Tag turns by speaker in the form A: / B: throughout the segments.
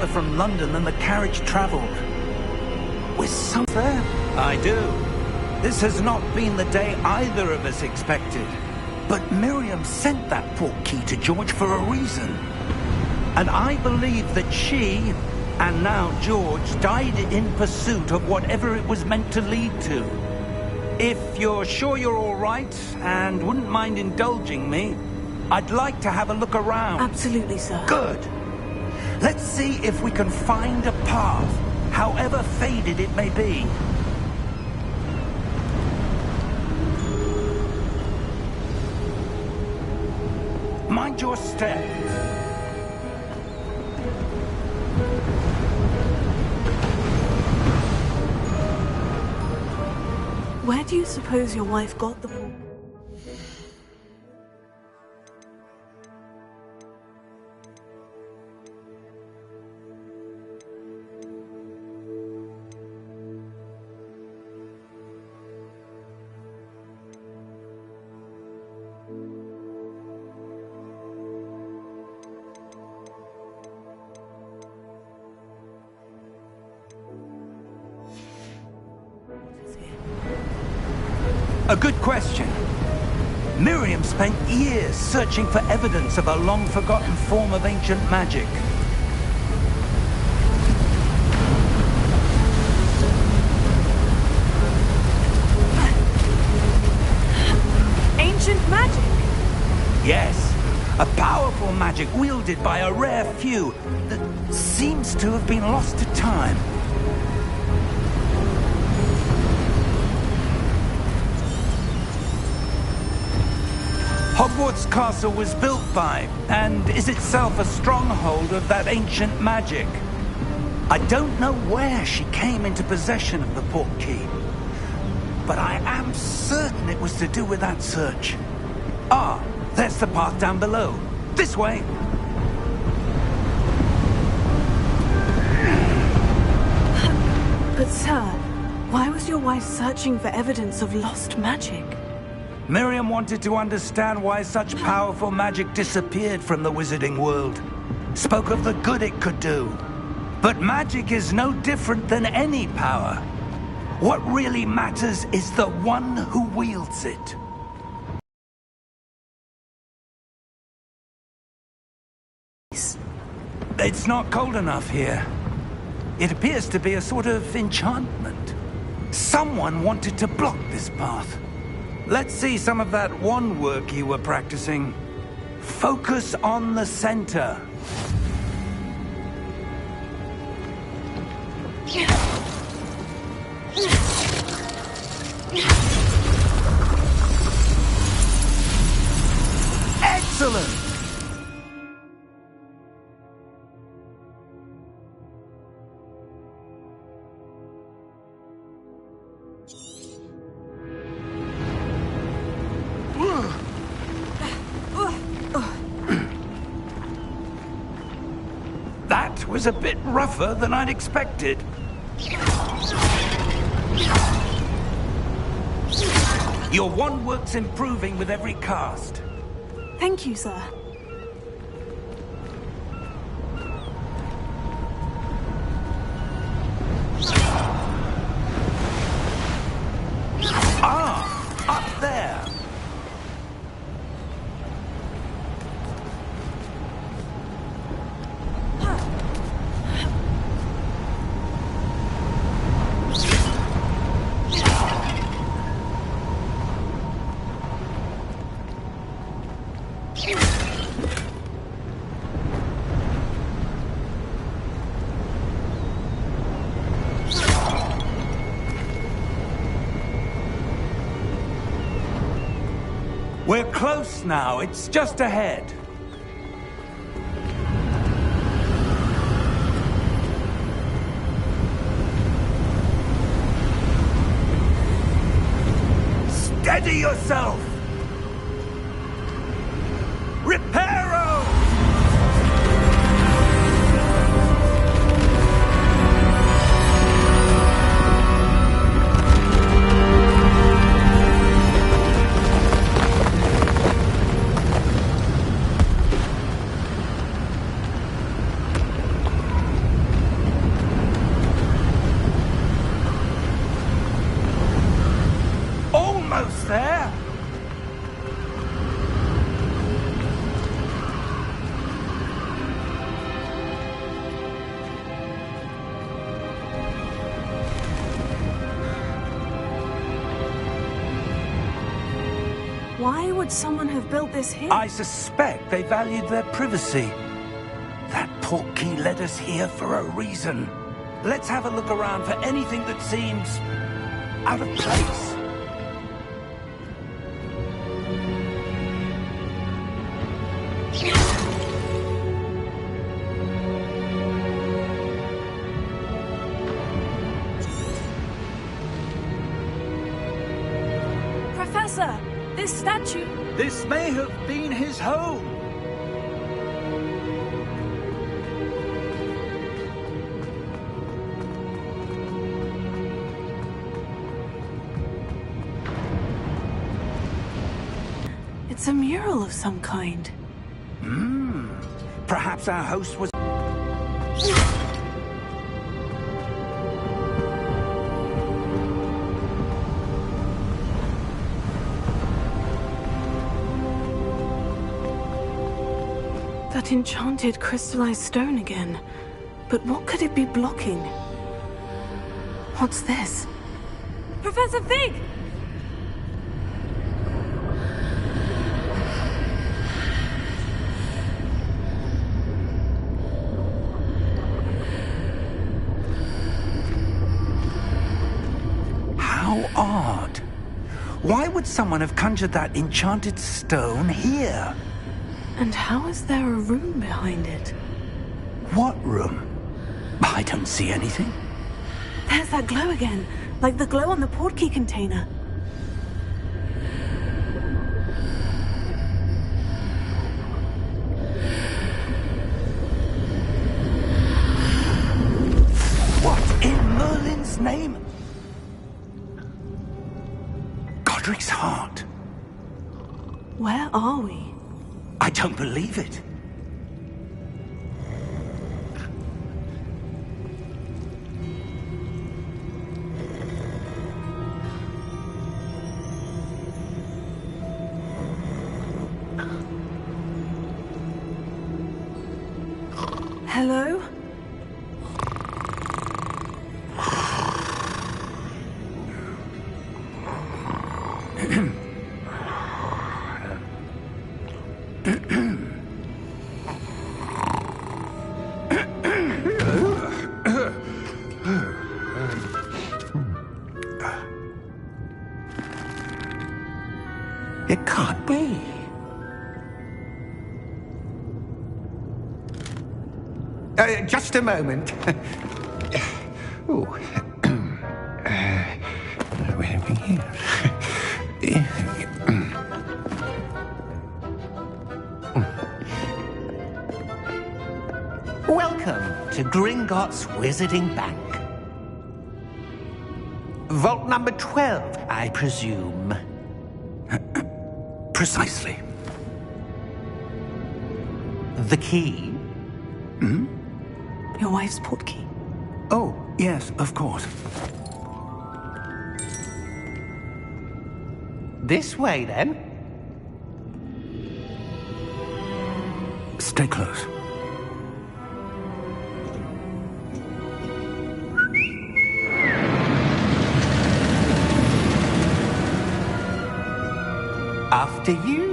A: farther from London than the carriage travelled. We're somewhere? I do. This has not been the day either of us expected. But Miriam sent that portkey to George for a reason. And I believe that she, and now George, died in pursuit of whatever it was meant to lead to. If you're sure you're all right, and wouldn't mind indulging me, I'd like to have a look around.
B: Absolutely, sir.
A: Good. Let's see if we can find a path, however faded it may be. Mind your step.
B: Where do you suppose your wife got the ball?
A: A good question. Miriam spent years searching for evidence of a long-forgotten form of ancient magic.
B: Ancient magic?
A: Yes, a powerful magic wielded by a rare few that seems to have been lost to time. Hogwarts Castle was built by, and is itself a stronghold of that ancient magic. I don't know where she came into possession of the portkey, but I am certain it was to do with that search. Ah, there's the path down below. This way!
B: But sir, why was your wife searching for evidence of lost magic?
A: Miriam wanted to understand why such powerful magic disappeared from the wizarding world. Spoke of the good it could do. But magic is no different than any power. What really matters is the one who wields it. It's not cold enough here. It appears to be a sort of enchantment. Someone wanted to block this path. Let's see some of that wand work you were practicing. Focus on the center. Excellent! That was a bit rougher than I'd expected. Your wand work's improving with every cast.
B: Thank you, sir.
A: Ah, up there. We're close now. It's just ahead. Steady yourself! Reparo!
B: Why would someone have built this here?
A: I suspect they valued their privacy. That portkey led us here for a reason. Let's have a look around for anything that seems out of place.
B: Professor, this statue...
A: This may have been his home.
B: It's a mural of some kind.
A: Perhaps our host was...
B: That enchanted crystallized stone again. But what could it be blocking? What's this? Professor Fig!
A: How odd. Why would someone have conjured that enchanted stone here?
B: And how is there a room behind it?
A: What room? I don't see anything.
B: There's that glow again, like the glow on the portkey container.
A: What in Merlin's name? Godric's heart.
B: Where are we?
A: I don't believe it.
B: Hello?
A: It can't be. Just a moment. Oh. Where have we here?
C: Welcome to Gringotts Wizarding Bank. Vault number 12, I presume.
A: Precisely.
C: The key?
B: Your wife's portkey.
A: Oh, yes, of course.
C: This way, then.
A: Stay close.
C: After you.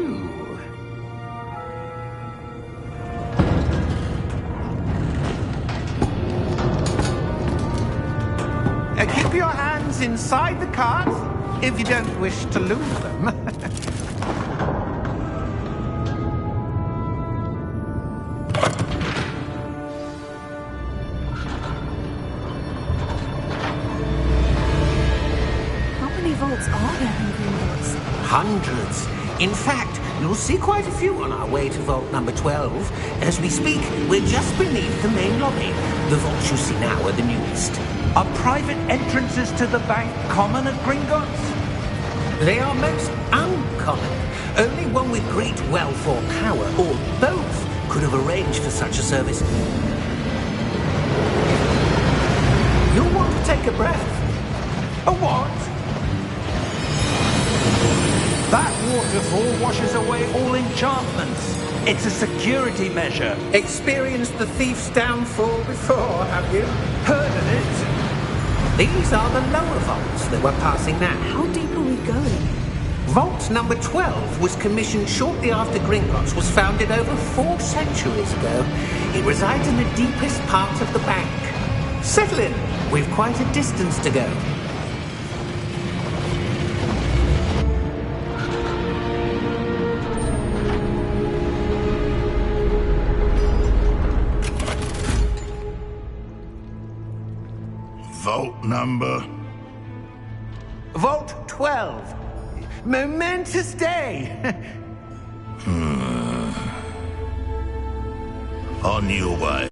C: Keep your hands inside the cart if you don't wish to lose them.
B: How many vaults are there in Gringotts?
C: Hundreds. In fact, you'll see quite a few on our way to vault number 12. As we speak, we're just beneath the main lobby. The vaults you see now are the newest.
A: Are private entrances to the bank common at Gringotts?
C: They are most uncommon. Only one with great wealth or power, or both, could have arranged for such a service. You'll want to take a breath.
A: A what? That waterfall washes away all enchantments. It's a security measure.
C: Experienced the thief's downfall before, have you?
A: Heard of it?
C: These are the lower vaults that we're passing now.
B: How deep are we going?
C: Vault number 12 was commissioned shortly after Gringotts was founded over 4 centuries ago. It resides in the deepest part of the bank. Settle in. We've quite a distance to go.
D: Vault number?
A: Vault 12. Momentous day.
D: On your way.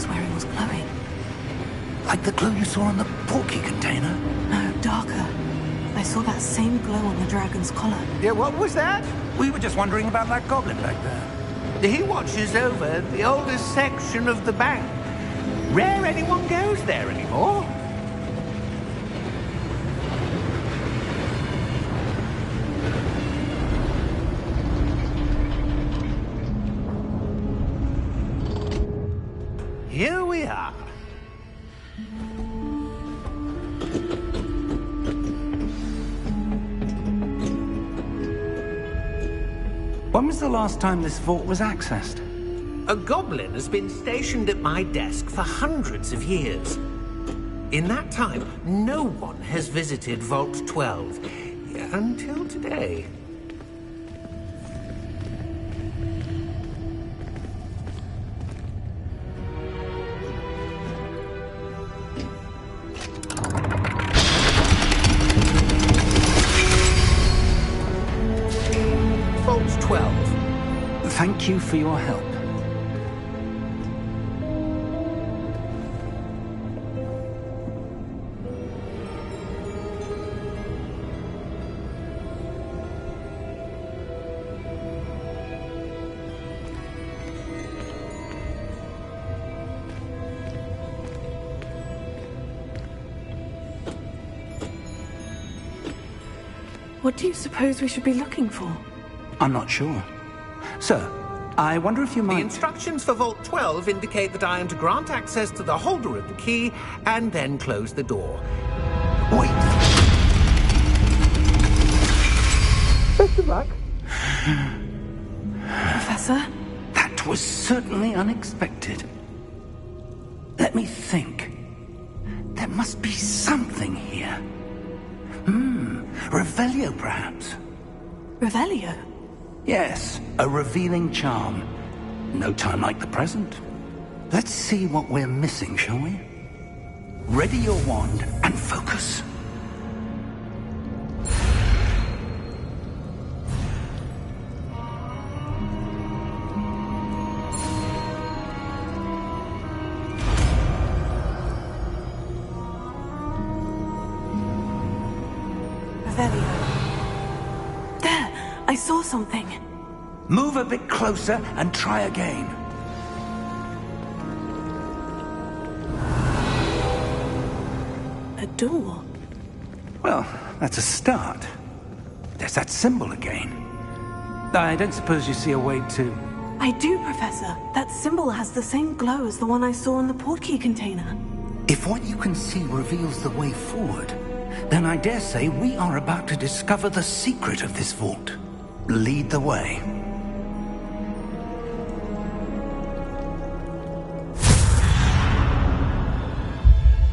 B: was wearing was glowing.
A: Like the glow you saw on the porky container?
B: No, darker. I saw that same glow on the dragon's collar.
C: Yeah, what was that?
A: We were just wondering about that goblin back there.
C: He watches over the oldest section of the bank. Rare anyone goes there anymore. Here we are.
A: When was the last time this vault was accessed?
C: A goblin has been stationed at my desk for hundreds of years. In that time, no one has visited Vault 12 until today. Vault 12.
A: Thank you for your help.
B: What do you suppose we should be looking for?
A: I'm not sure. Sir, I wonder if you
C: The
A: might...
C: instructions for Vault 12 indicate that I am to grant access to the holder of the key and then close the door.
A: Wait!
C: Best of luck.
B: Professor?
A: That was certainly unexpected. Let me think. There must be something here. Revelio, perhaps?
B: Revelio?
A: Yes, a revealing charm. No time like the present. Let's see what we're missing, shall we? Ready your wand and focus.
B: Revelio. There! I saw something.
A: Move a bit closer and try again.
B: A door.
A: Well, that's a start. There's that symbol again. I don't suppose you see a way to...
B: I do, Professor. That symbol has the same glow as the one I saw in the portkey container.
A: If what you can see reveals the way forward, then I dare say we are about to discover the secret of this vault. Lead the way.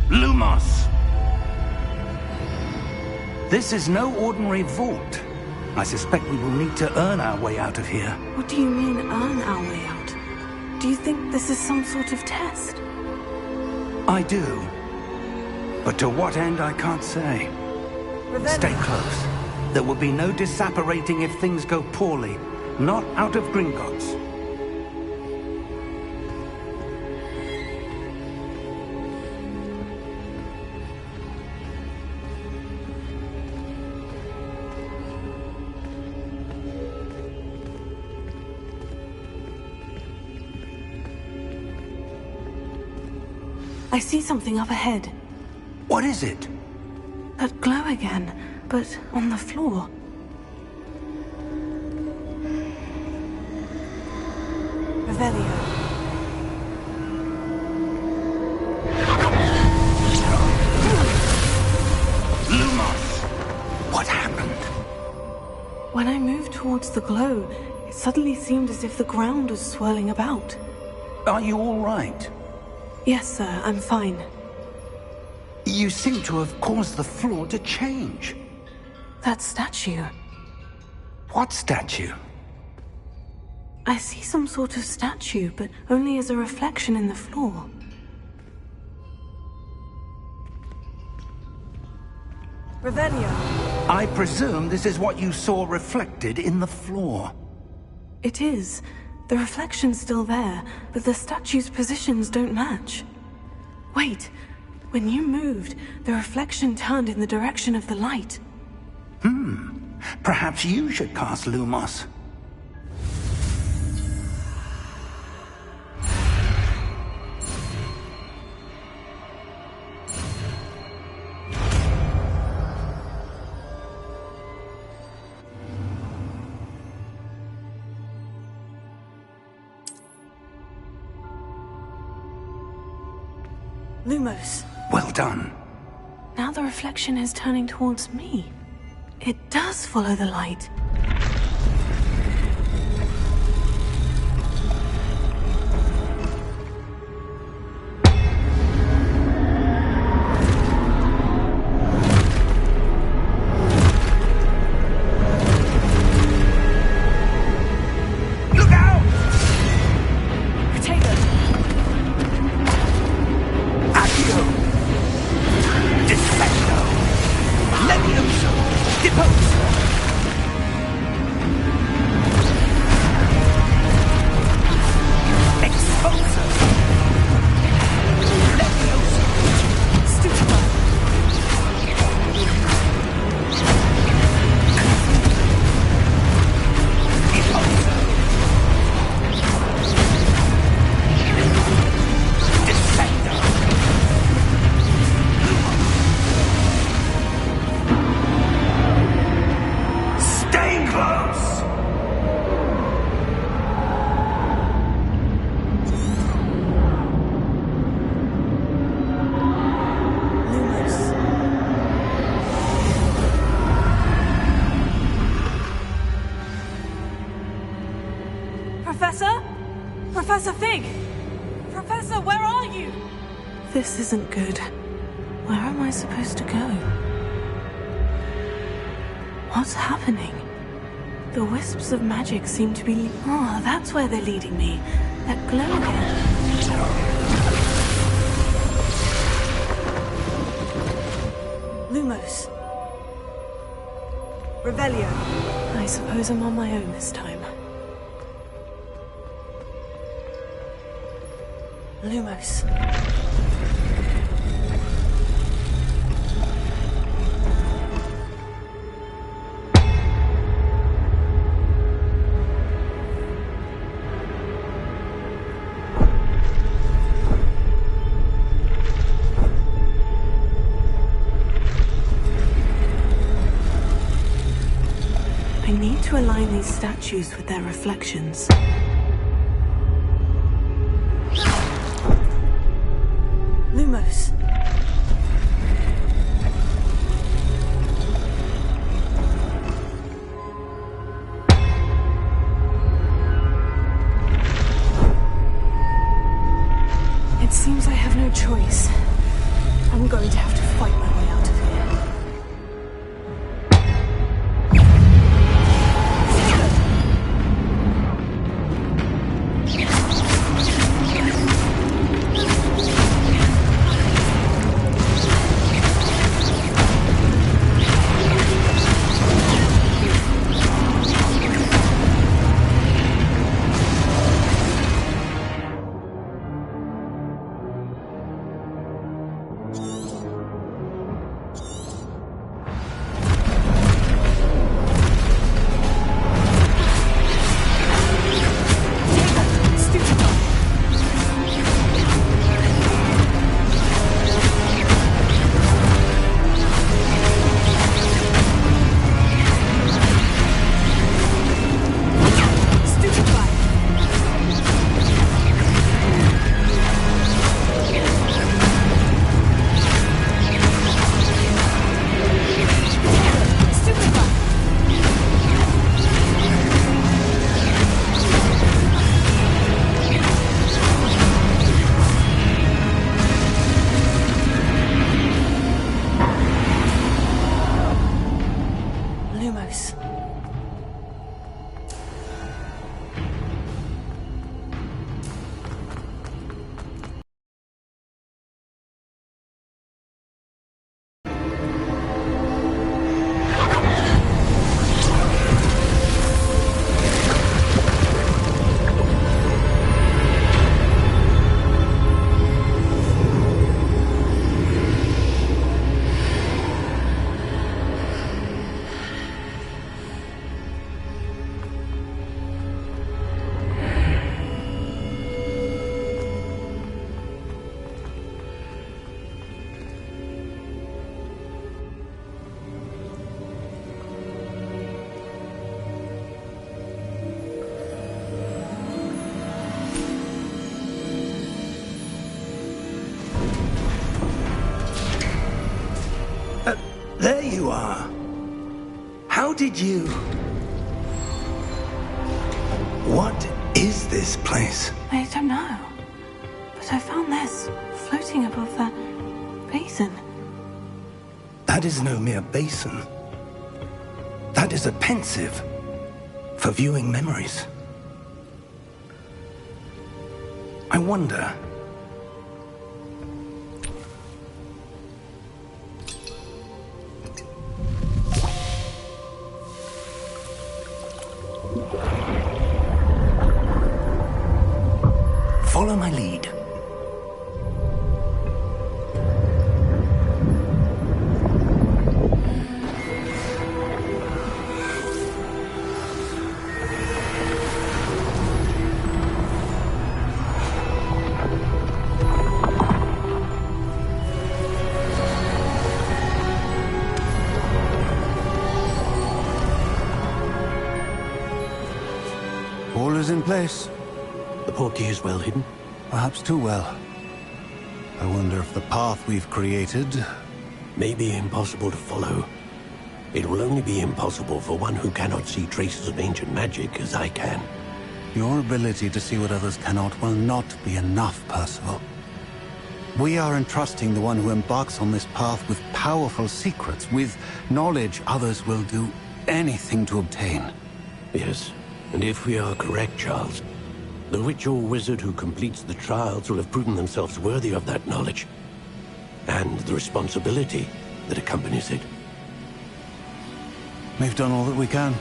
A: Lumos! This is no ordinary vault. I suspect we will need to earn our way out of here.
B: What do you mean, earn our way out? Do you think this is some sort of test?
A: I do. But to what end, I can't say. Stay close. There will be no disapparating if things go poorly. Not out of Gringotts.
B: I see something up ahead.
A: What is it?
B: That glow again, but on the floor. Revelio.
A: Lumos! What happened?
B: When I moved towards the glow, it suddenly seemed as if the ground was swirling about.
A: Are you all right?
B: Yes, sir, I'm fine.
A: You seem to have caused the floor to change.
B: That statue.
A: What statue?
B: I see some sort of statue, but only as a reflection in the floor. Revelio.
A: I presume this is what you saw reflected in the floor.
B: It is. The reflection's still there, but the statue's positions don't match. Wait, when you moved, the reflection turned in the direction of the light.
A: Perhaps you should cast Lumos.
B: Lumos.
A: Well done.
B: Now the reflection is turning towards me. It does follow the light.
A: Look out!
B: Potato!
A: Accio! Defendo! Levioso! Deposo! Expulso! Levioso!
B: Stupefy!
A: Deposo! Defendo! Stay close!
B: Lumos. Professor? Professor Fig! Professor, where are you? This isn't good. Where am I supposed to go? What's happening? The wisps of magic seem to be... Oh, that's where they're leading me. That glow again. Lumos. Revelio. I suppose I'm on my own this time. Lumos. I need to align these statues with their reflections. Lumos. It seems I have no choice. I'm going to have to fight my way out of here.
A: you are. How did you... What is this place?
B: I don't know. But I found this floating above that basin.
A: That is no mere basin. That is a pensive for viewing memories. I wonder... Follow my lead.
E: All is in place.
F: The portkey is well hidden.
E: Perhaps too well. I wonder if the path we've created...
F: May be impossible to follow. It will only be impossible for one who cannot see traces of ancient magic as I can.
E: Your ability to see what others cannot will not be enough, Percival. We are entrusting the one who embarks on this path with powerful secrets, with knowledge others will do anything to obtain.
F: Yes, and if we are correct, Charles, the witch or wizard who completes the trials will have proven themselves worthy of that knowledge, and the responsibility that accompanies it.
E: We've done all that we can.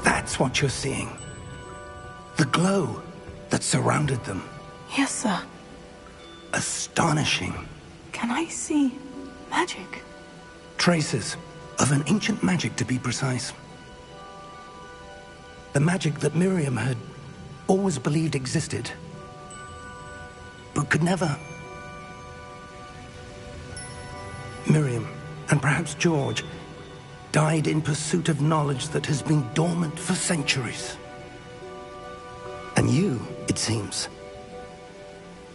A: That's what you're seeing. The glow that surrounded them.
B: Yes, sir.
A: Astonishing.
B: Can I see magic?
A: Traces of an ancient magic, to be precise. The magic that Miriam had always believed existed, but could never. Miriam, and perhaps George, died in pursuit of knowledge that has been dormant for centuries. And you, it seems,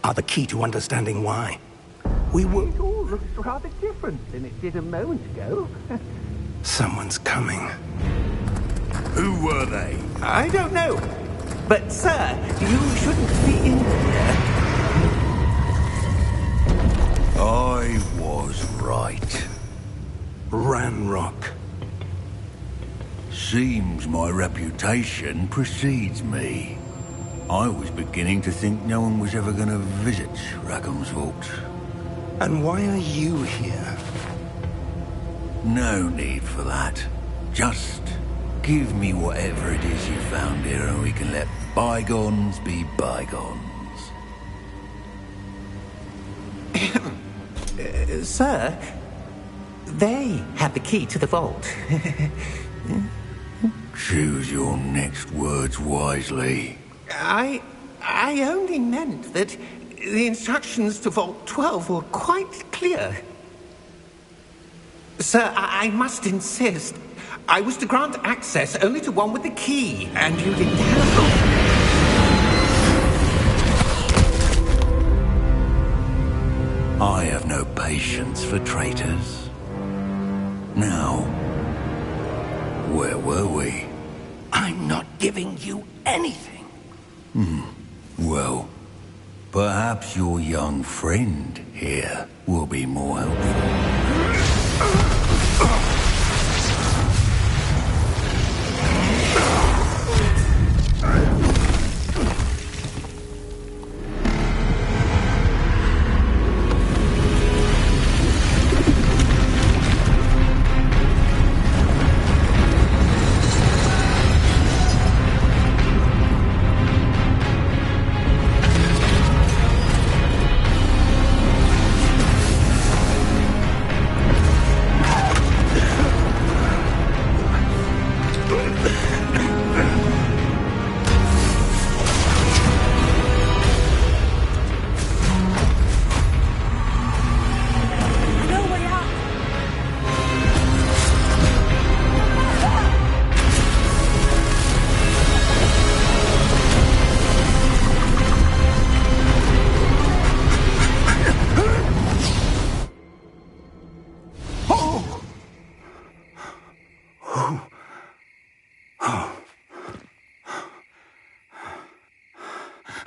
A: are the key to understanding why. We were...
C: It all looks rather different than it did a moment ago.
A: Someone's coming.
D: Who were they?
C: I don't know. But, sir, you shouldn't be in here.
D: I was right.
A: Ranrock.
D: Seems my reputation precedes me. I was beginning to think no one was ever going to visit Rackham's vault.
A: And why are you here?
D: No need for that. Just give me whatever it is you found here and we can let bygones be bygones.
C: Sir, they had the key to the vault.
D: Choose your next words wisely.
C: I only meant that the instructions to Vault 12 were quite clear. Sir, I must insist. I was to grant access only to one with the key, and you didn't have...
D: I have no patience for traitors. Now, where were we?
A: I'm not giving you anything.
D: Well, perhaps your young friend here will be more helpful.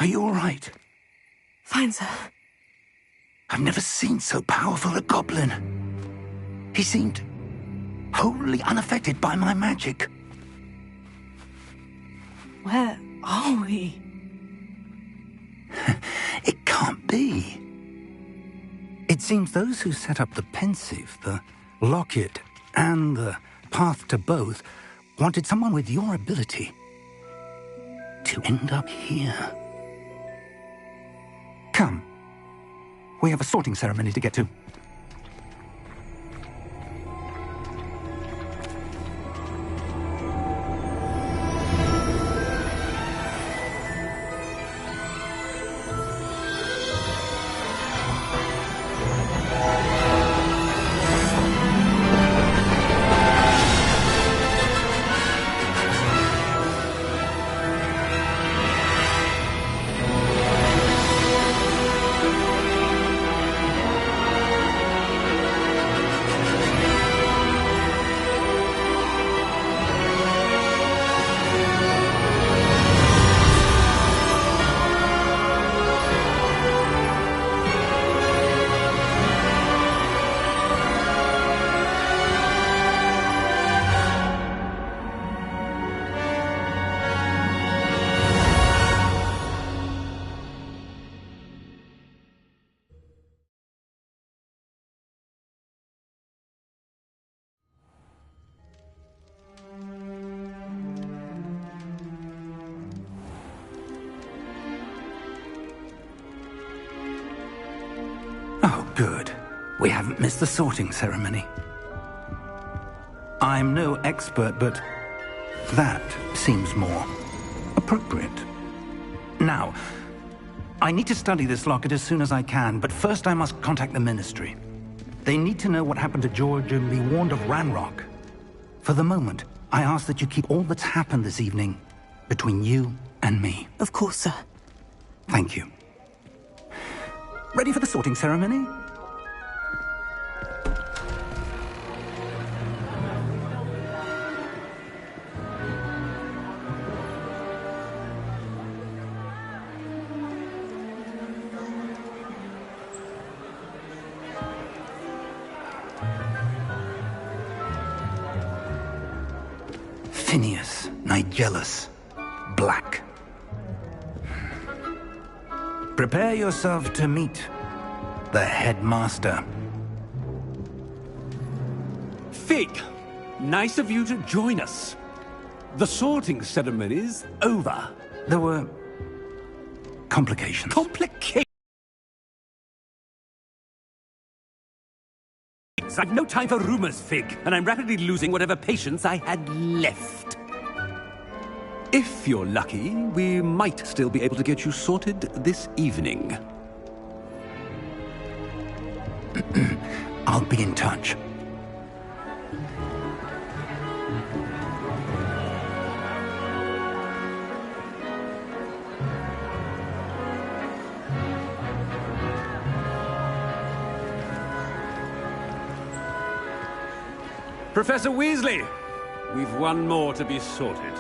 A: Are you all right?
B: Fine, sir.
A: I've never seen so powerful a goblin. He seemed wholly unaffected by my magic.
B: Where are we?
A: It can't be. It seems those who set up the pensive, the locket, and the path to both wanted someone with your ability to end up here. Come. We have a sorting ceremony to get to. Oh, good. We haven't missed the sorting ceremony. I'm no expert, but that seems more appropriate. Now, I need to study this locket as soon as I can, but first I must contact the Ministry. They need to know what happened to George and be warned of Ranrock. For the moment, I ask that you keep all that's happened this evening between you and me.
B: Of course, sir.
A: Thank you. Ready for the sorting ceremony? Phineas Nigellus Black. Prepare yourself to meet the headmaster.
G: Fig, nice of you to join us. The sorting ceremony's over.
A: There were complications.
G: Complications? I've no time for rumors, Fig, and I'm rapidly losing whatever patience I had left. If you're lucky, we might still be able to get you sorted this evening.
A: I'll be in touch.
G: Professor Weasley, we've one more to be sorted.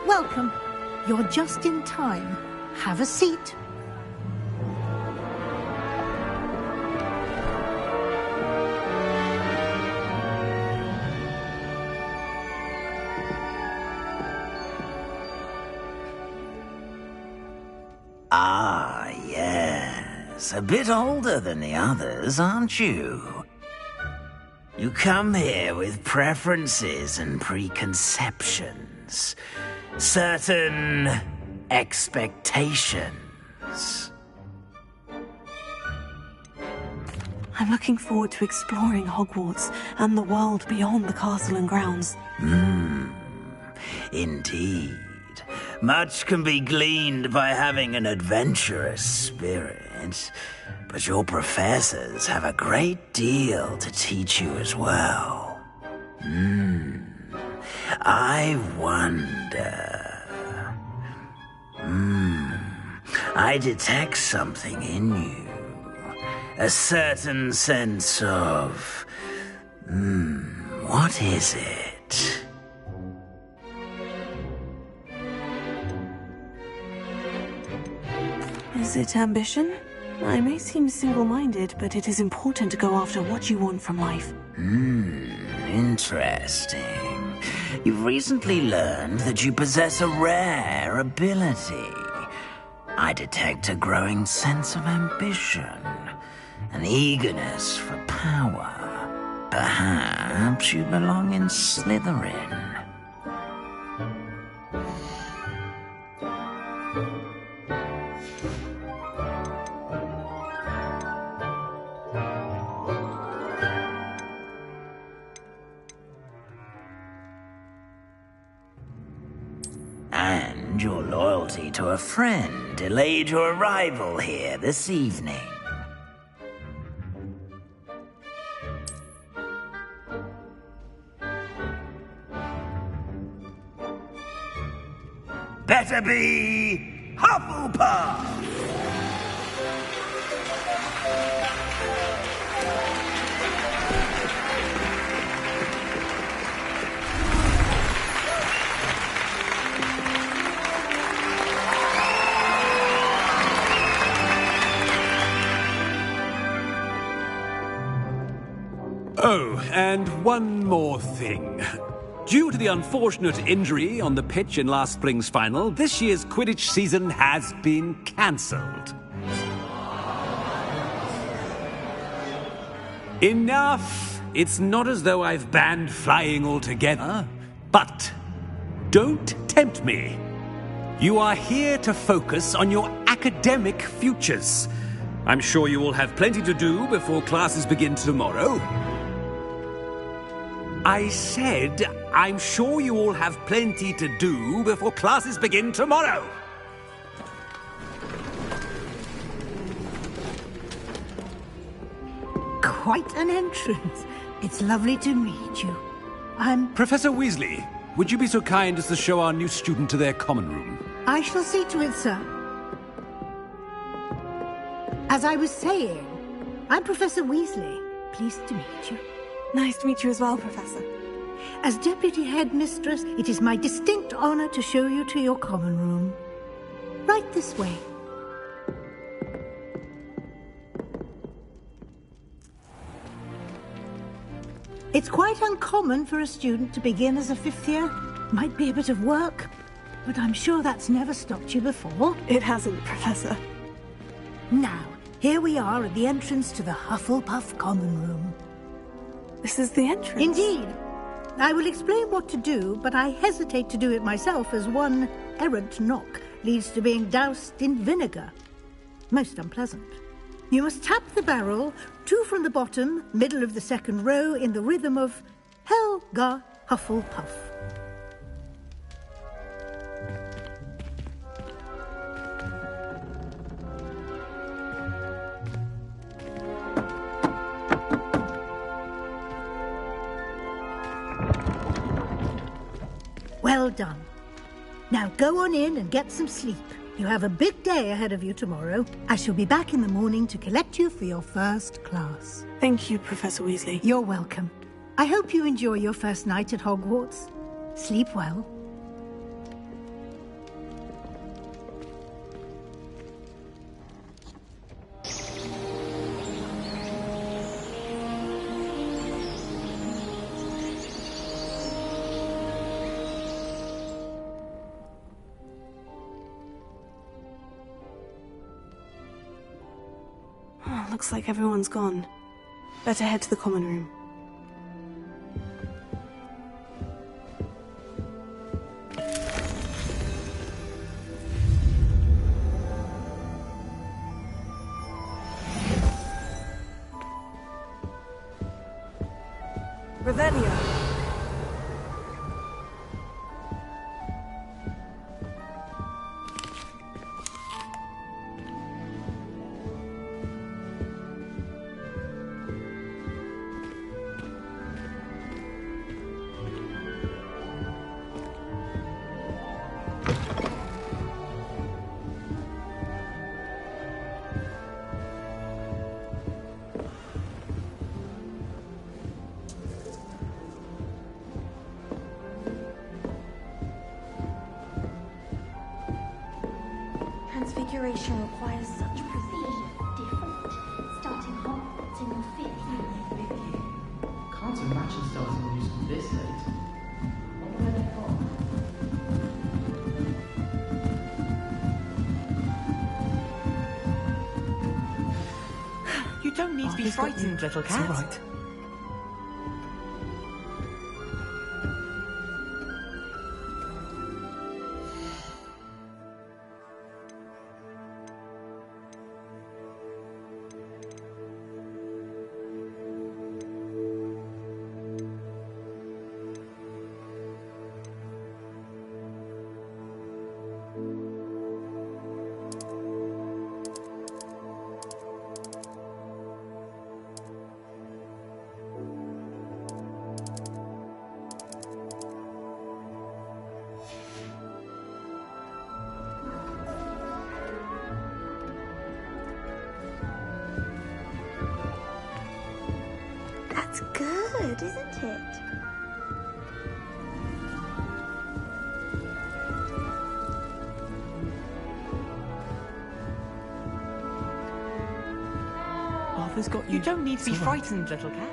H: Welcome. You're just in time. Have a seat.
I: Ah, yes. A bit older than the others, aren't you? You come here with preferences and preconceptions. Certain expectations.
B: I'm looking forward to exploring Hogwarts and the world beyond the castle and grounds.
I: Indeed. Much can be gleaned by having an adventurous spirit, but your professors have a great deal to teach you as well. I wonder... I detect something in you. A certain sense of... what is it?
B: Is it ambition? I may seem single-minded, but it is important to go after what you want from life.
I: Interesting. You've recently learned that you possess a rare ability. I detect a growing sense of ambition, an eagerness for power. Perhaps you belong in Slytherin. And your loyalty to a friend delayed your arrival here this evening. Better be Hufflepuff!
G: Oh, and one more thing. Due to the unfortunate injury on the pitch in last spring's final, this year's Quidditch season has been cancelled. Enough! It's not as though I've banned flying altogether, but don't tempt me. You are here to focus on your academic futures. I'm sure you will have plenty to do before classes begin tomorrow. I said, I'm sure you all have plenty to do before classes begin tomorrow.
H: Quite an entrance. It's lovely to meet you.
G: Professor Weasley, would you be so kind as to show our new student to their common room?
H: I shall see to it, sir. As I was saying, I'm Professor Weasley. Pleased to meet you.
B: Nice to meet you as well, Professor.
H: As Deputy Headmistress, it is my distinct honor to show you to your common room. Right this way. It's quite uncommon for a student to begin as a fifth year. Might be a bit of work, but I'm sure that's never stopped you before.
B: It hasn't, Professor.
H: Now, here we are at the entrance to the Hufflepuff common room.
B: This is the entrance?
H: Indeed. I will explain what to do, but I hesitate to do it myself as one errant knock leads to being doused in vinegar. Most unpleasant. You must tap the barrel, 2 from the bottom, middle of the second row, in the rhythm of Helga Hufflepuff. Well done. Now go on in and get some sleep. You have a big day ahead of you tomorrow. I shall be back in the morning to collect you for your first class.
B: Thank you, Professor Weasley.
H: You're welcome. I hope you enjoy your first night at Hogwarts. Sleep well.
B: Looks like everyone's gone. Better head to the common room. Revelio.
J: Transfiguration requires You don't need to be frightened, little cat.
K: It's all right.
L: That's good, isn't it?
K: Arthur's got you.
J: You don't need to be
K: It's all right.
J: frightened, little cat.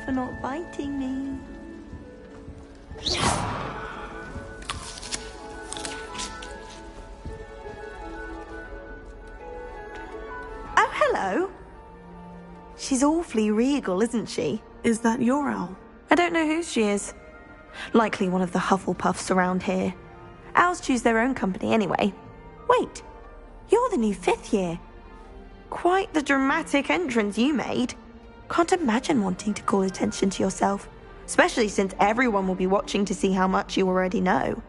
L: for not biting me. Oh, hello. She's awfully regal, isn't she?
B: Is that your owl?
L: I don't know who she is. Likely one of the Hufflepuffs around here. Owls choose their own company anyway. Wait, you're the new 5th year. Quite the dramatic entrance you made. Can't imagine wanting to call attention to yourself, especially since everyone will be watching to see how much you already know.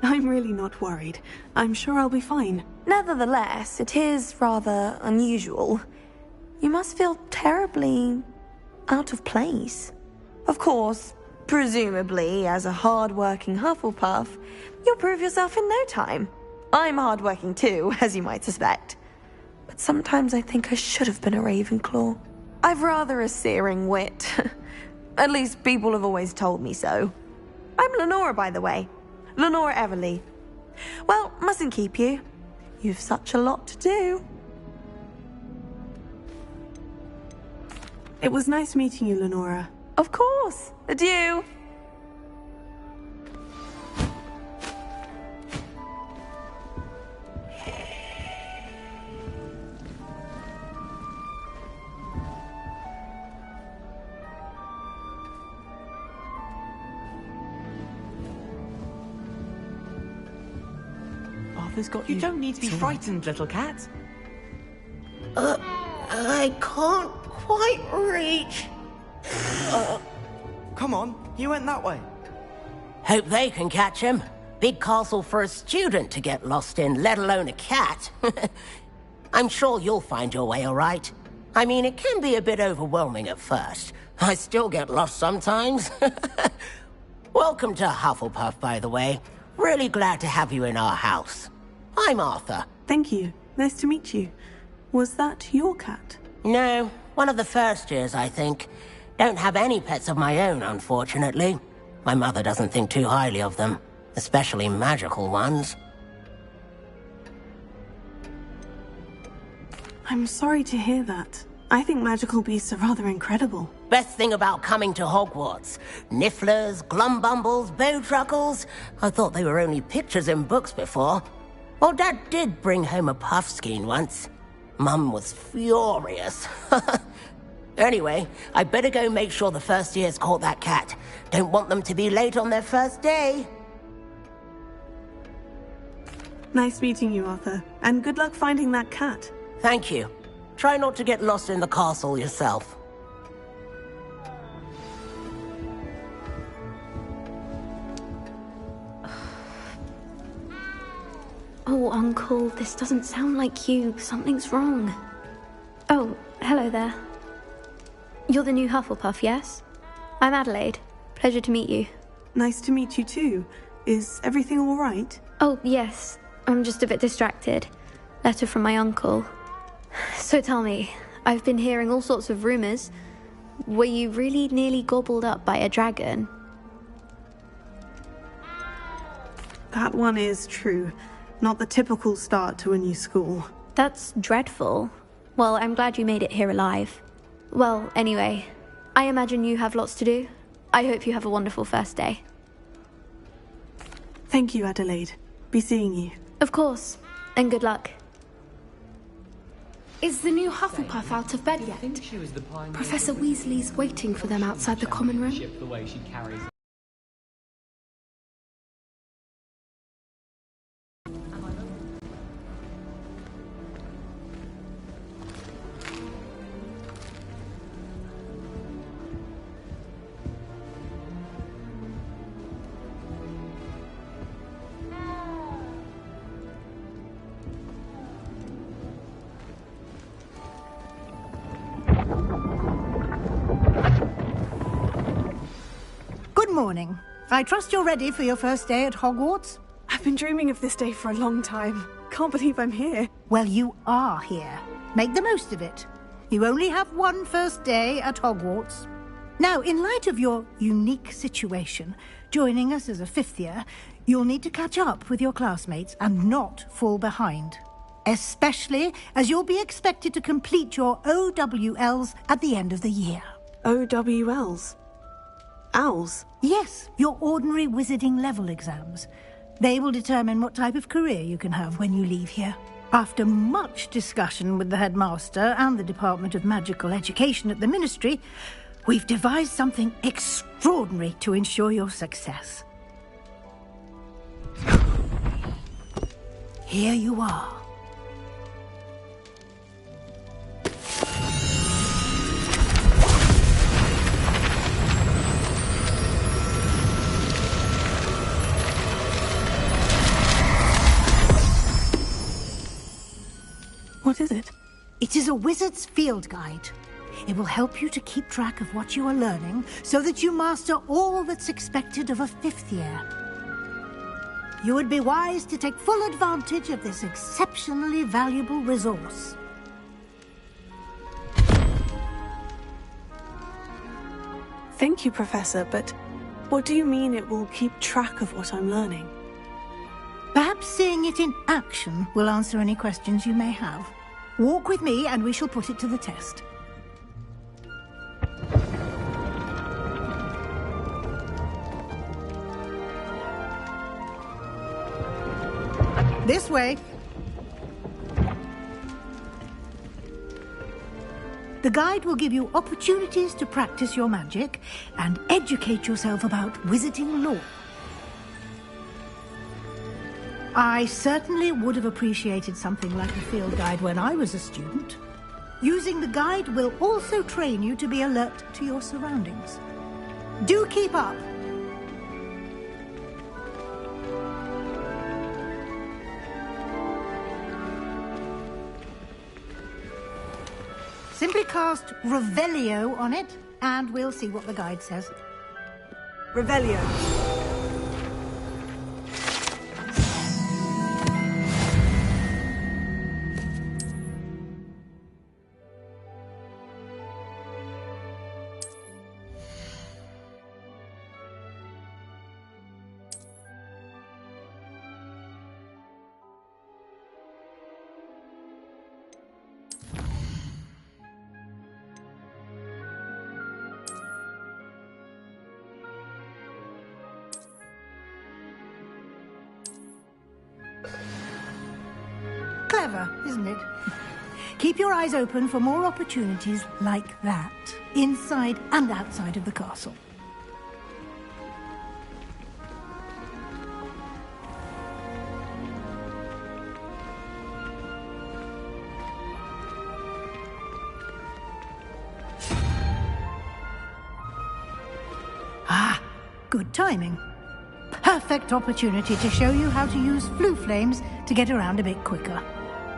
B: I'm really not worried. I'm sure I'll be fine.
L: Nevertheless, it is rather unusual. You must feel terribly out of place. Of course, presumably, as a hard-working Hufflepuff, you'll prove yourself in no time. I'm hard-working too, as you might suspect. But sometimes I think I should have been a Ravenclaw. I've rather a searing wit. At least people have always told me so. I'm Lenora, by the way. Lenora Everly. Well, mustn't keep you. You've such a lot to do.
B: It was nice meeting you, Lenora.
L: Of course. Adieu.
B: Arthur's got you.
J: You don't need to be frightened, little cat.
C: I can't quite reach.
J: Come on, you went that way.
M: Hope they can catch him. Big castle for a student to get lost in, let alone a cat. I'm sure you'll find your way all right. I mean, it can be a bit overwhelming at first. I still get lost sometimes. Welcome to Hufflepuff, by the way. Really glad to have you in our house. I'm Arthur.
B: Thank you. Nice to meet you. Was that your cat?
M: No, one of the first years, I think. Don't have any pets of my own, unfortunately. My mother doesn't think too highly of them, especially magical ones.
B: I'm sorry to hear that. I think magical beasts are rather incredible.
M: Best thing about coming to Hogwarts. Nifflers, glumbumbles, bowtruckles. I thought they were only pictures in books before. Well, Dad did bring home a puffskein once. Mum was furious. Anyway, I better go make sure the first years caught that cat. Don't want them to be late on their first day.
B: Nice meeting you, Arthur. And good luck finding that cat.
M: Thank you. Try not to get lost in the castle yourself.
N: Oh, Uncle, this doesn't sound like you. Something's wrong. Oh, hello there. You're the new Hufflepuff, yes? I'm Adelaide. Pleasure to meet you.
B: Nice to meet you too. Is everything all right?
N: Oh, yes. I'm just a bit distracted. Letter from my uncle. So tell me, I've been hearing all sorts of rumors. Were you really nearly gobbled up by a dragon?
B: That one is true. Not the typical start to a new school.
N: That's dreadful. Well, I'm glad you made it here alive. Well, anyway, I imagine you have lots to do. I hope you have a wonderful first day.
B: Thank you, Adelaide. Be seeing you.
N: Of course, and good luck.
O: Is the new Hufflepuff out of bed yet? Professor Weasley's waiting for them outside the common room.
H: Good morning. I trust you're ready for your first day at Hogwarts?
B: I've been dreaming of this day for a long time. Can't believe I'm here.
H: Well, you are here. Make the most of it. You only have one first day at Hogwarts. Now, in light of your unique situation, joining us as a 5th year, you'll need to catch up with your classmates and not fall behind. especially as you'll be expected to complete your OWLs at the end of the year.
B: OWLs? Owls?
H: Yes, your ordinary wizarding level exams. They will determine what type of career you can have when you leave here. After much discussion with the headmaster and the Department of Magical Education at the Ministry, we've devised something extraordinary to ensure your success. Here you are.
B: What is it?
H: It is a wizard's field guide. It will help you to keep track of what you are learning so that you master all that's expected of a 5th year. You would be wise to take full advantage of this exceptionally valuable resource.
B: Thank you, Professor, but what do you mean it will keep track of what I'm learning?
H: Perhaps seeing it in action will answer any questions you may have. Walk with me and we shall put it to the test. This way. The guide will give you opportunities to practice your magic and educate yourself about wizarding lore. I certainly would have appreciated something like a field guide when I was a student. Using the guide will also train you to be alert to your surroundings. Do keep up! Simply cast Revelio on it, and we'll see what the guide says.
B: Revelio.
H: Clever, isn't it? Keep your eyes open for more opportunities like that, inside and outside of the castle. Ah, good timing. Perfect opportunity to show you how to use flue flames to get around a bit quicker.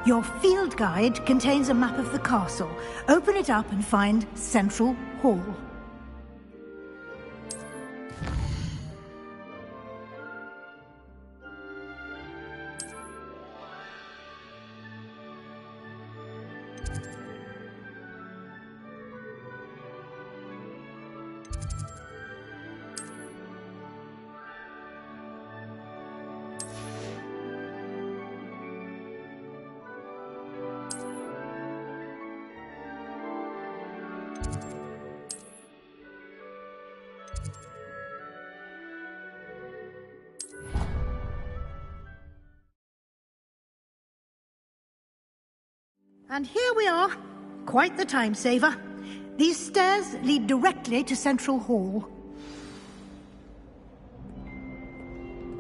H: Your field guide contains a map of the castle. Open it up and find Central Hall. And here we are. Quite the time saver. These stairs lead directly to Central Hall.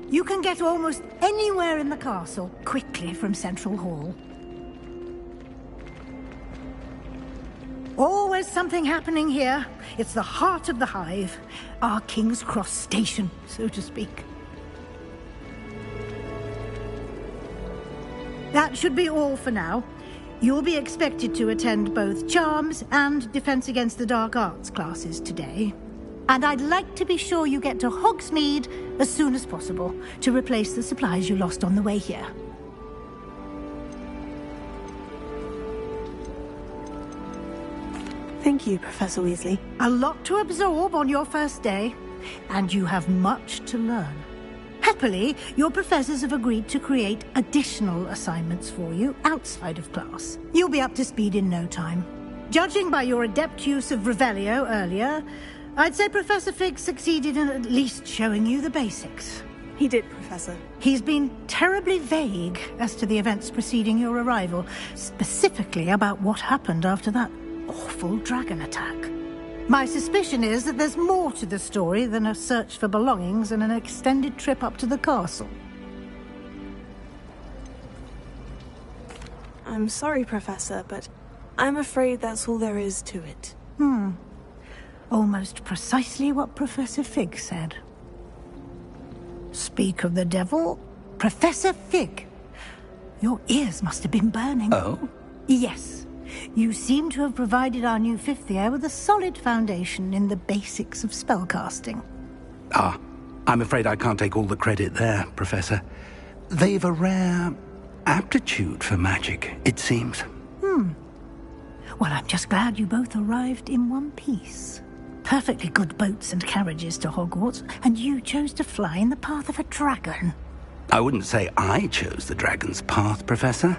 H: You can get almost anywhere in the castle quickly from Central Hall. Always something happening here. It's the heart of the hive. Our King's Cross station, so to speak. That should be all for now. You'll be expected to attend both Charms and Defense Against the Dark Arts classes today. And I'd like to be sure you get to Hogsmeade as soon as possible to replace the supplies you lost on the way here.
B: Thank you, Professor Weasley.
H: A lot to absorb on your first day, and you have much to learn. Happily, your professors have agreed to create additional assignments for you outside of class. You'll be up to speed in no time. Judging by your adept use of Revelio earlier, I'd say Professor Fig succeeded in at least showing you the basics.
B: He did, Professor.
H: He's been terribly vague as to the events preceding your arrival, specifically about what happened after that awful dragon attack. My suspicion is that there's more to the story than a search for belongings and an extended trip up to the castle.
B: I'm sorry, Professor, but I'm afraid that's all there is to it.
H: Almost precisely what Professor Fig said. Speak of the devil, Professor Fig. Your ears must have been burning.
E: Oh?
H: Yes. You seem to have provided our new fifth year with a solid foundation in the basics of spellcasting.
E: Ah, I'm afraid I can't take all the credit there, Professor. They've a rare aptitude for magic, it seems.
H: Well, I'm just glad you both arrived in one piece. Perfectly good boats and carriages to Hogwarts, and you chose to fly in the path of a dragon.
E: I wouldn't say I chose the dragon's path, Professor.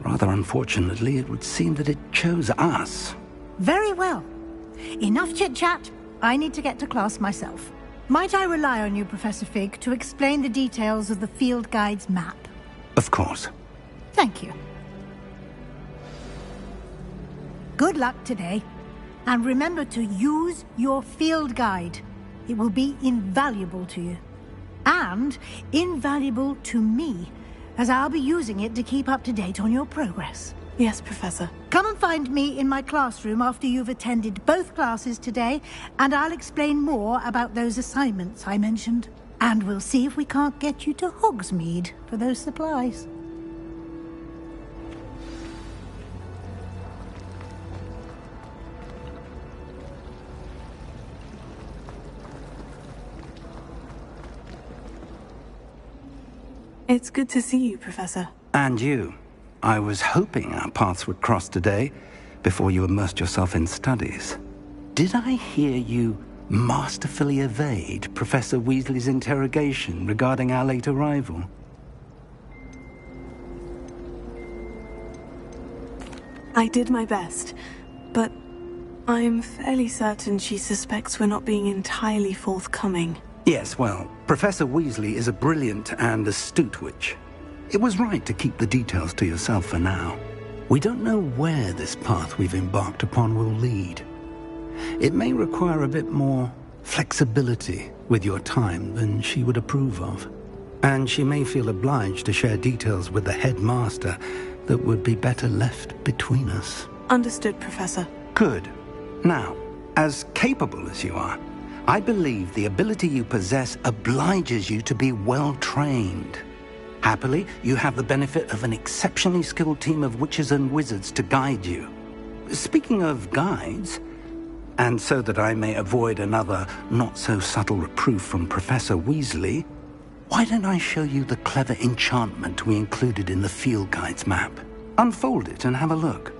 E: Rather unfortunately, it would seem that it chose us.
H: Very well. Enough chit-chat. I need to get to class myself. Might I rely on you, Professor Fig, to explain the details of the field guide's map?
E: Of course.
H: Thank you. Good luck today. And remember to use your field guide. It will be invaluable to you. And invaluable to me, as I'll be using it to keep up to date on your progress.
B: Yes, Professor.
H: Come and find me in my classroom after you've attended both classes today, and I'll explain more about those assignments I mentioned. And we'll see if we can't get you to Hogsmeade for those supplies.
B: It's good to see you, Professor.
E: And you. I was hoping our paths would cross today, before you immersed yourself in studies. Did I hear you masterfully evade Professor Weasley's interrogation regarding our late arrival?
B: I did my best, but I'm fairly certain she suspects we're not being entirely forthcoming.
E: Yes, well, Professor Weasley is a brilliant and astute witch. It was right to keep the details to yourself for now. We don't know where this path we've embarked upon will lead. It may require a bit more flexibility with your time than she would approve of. And she may feel obliged to share details with the headmaster that would be better left between us.
B: Understood, Professor.
E: Good. Now, as capable as you are, I believe the ability you possess obliges you to be well-trained. Happily, you have the benefit of an exceptionally skilled team of witches and wizards to guide you. Speaking of guides, and so that I may avoid another not-so-subtle reproof from Professor Weasley, why don't I show you the clever enchantment we included in the field guide's map? Unfold it and have a look.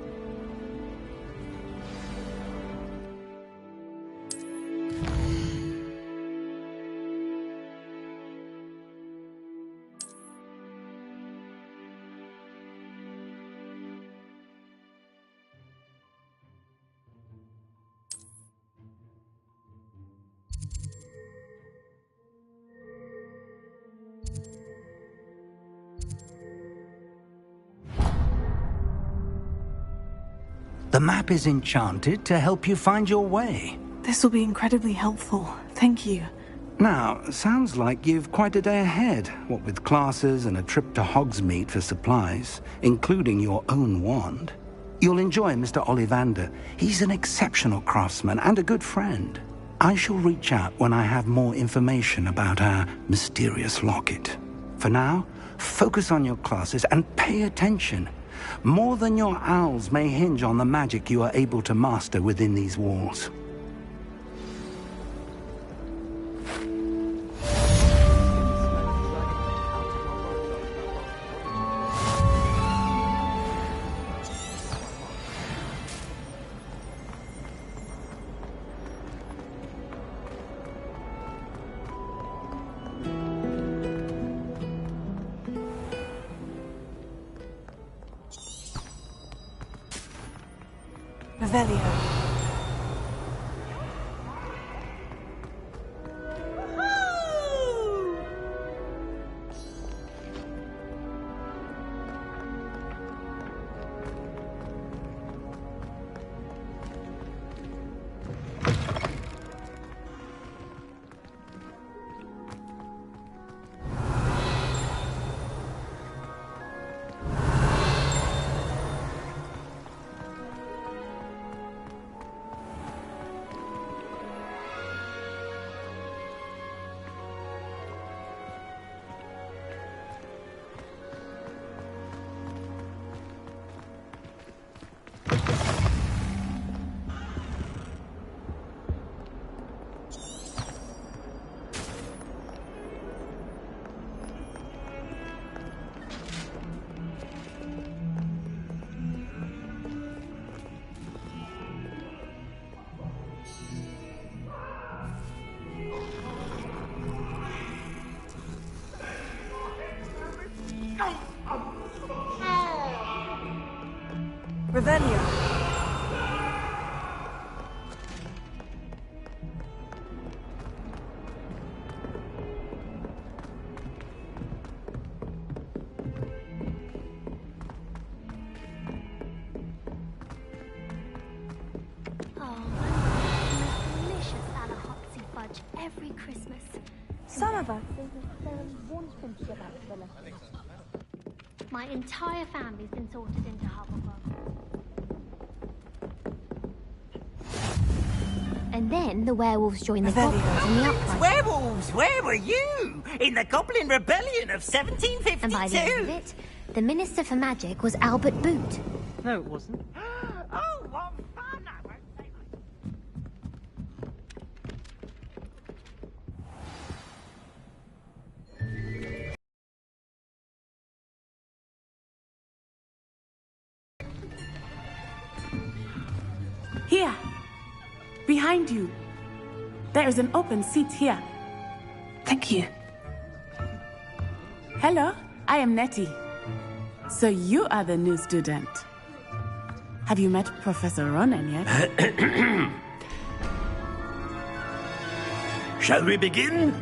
E: The map is enchanted to help you find your way.
B: This will be incredibly helpful. Thank you.
E: Now, sounds like you've quite a day ahead, what with classes and a trip to Hogsmeade for supplies, including your own wand. You'll enjoy Mr. Ollivander. He's an exceptional craftsman and a good friend. I shall reach out when I have more information about our mysterious locket. For now, focus on your classes and pay attention. More than your owls may hinge on the magic you are able to master within these walls.
B: Revelio. Revelio.
O: Every Christmas.
L: Some of us.
O: My entire family's been sorted into Hufflepuff. And then the werewolves joined the goblins in the uprising.
I: Werewolves, where were you? In the Goblin Rebellion of 1752?
O: And by the end of it, the Minister for Magic was Albert Boot.
J: No, it wasn't.
I: Oh, what fun! I won't say
P: Here! Behind you! There is an open seat here.
B: Thank you.
P: Hello, I am Nettie. So you are the new student. Have you met Professor Ronan yet?
F: Shall we begin?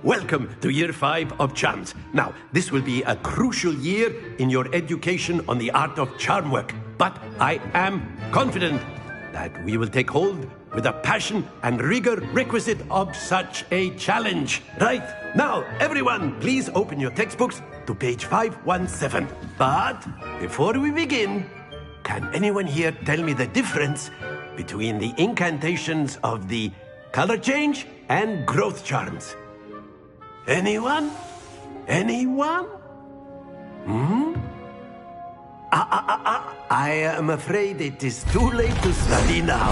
F: Welcome to Year 5 of Charms. Now, this will be a crucial year in your education on the art of charm work. But I am confident that we will take hold with the passion and rigor requisite of such a challenge. Right, now, everyone, please open your textbooks to page 517. But before we begin, can anyone here tell me the difference between the incantations of the color change and growth charms? Anyone? Anyone? I am afraid it is too late to study now.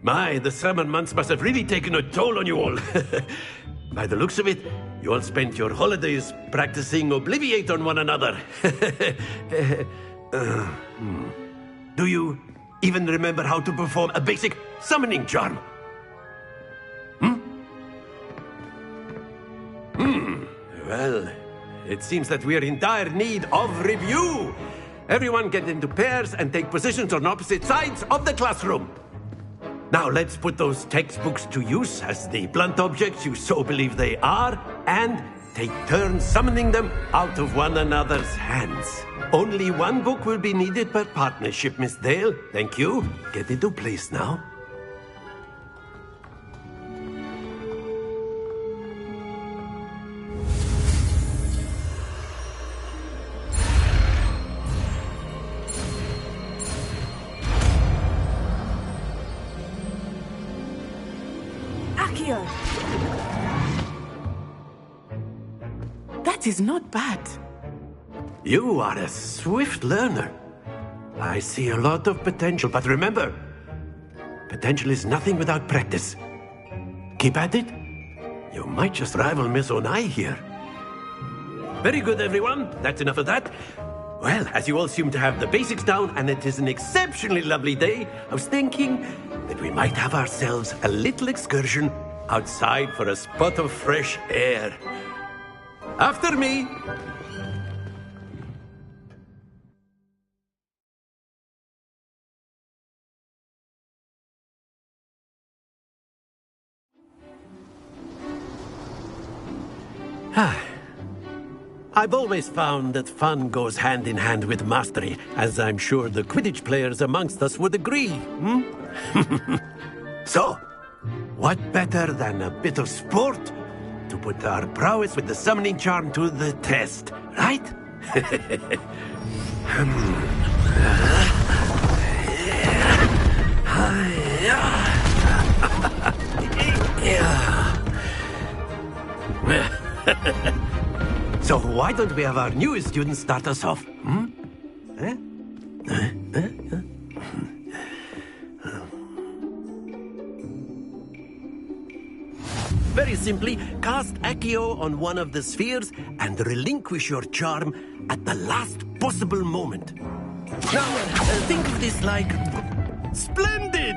F: My, the summer months must have really taken a toll on you all. By the looks of it, you all spent your holidays practicing Obliviate on one another. Do you even remember how to perform a basic summoning charm? Well, it seems that we are in dire need of review. Everyone get into pairs and take positions on opposite sides of the classroom. Now let's put those textbooks to use as the blunt objects you so believe they are, and take turns summoning them out of one another's hands. Only one book will be needed per partnership, Miss Dale. Thank you. Get into place now.
P: That is not bad.
F: You are a swift learner. I see a lot of potential, but remember, potential is nothing without practice. Keep at it. You might just rival Miss Onai here. Very good, everyone. That's enough of that. Well, as you all seem to have the basics down, and it is an exceptionally lovely day, I was thinking that we might have ourselves a little excursion outside for a spot of fresh air. After me. I've always found that fun goes hand in hand with mastery, as I'm sure the Quidditch players amongst us would agree. So, what better than a bit of sport to put our prowess with the summoning charm to the test, right? So why don't we have our newest student start us off? Very simply, cast Accio on one of the spheres and relinquish your charm at the last possible moment. Now, think of this like... Splendid!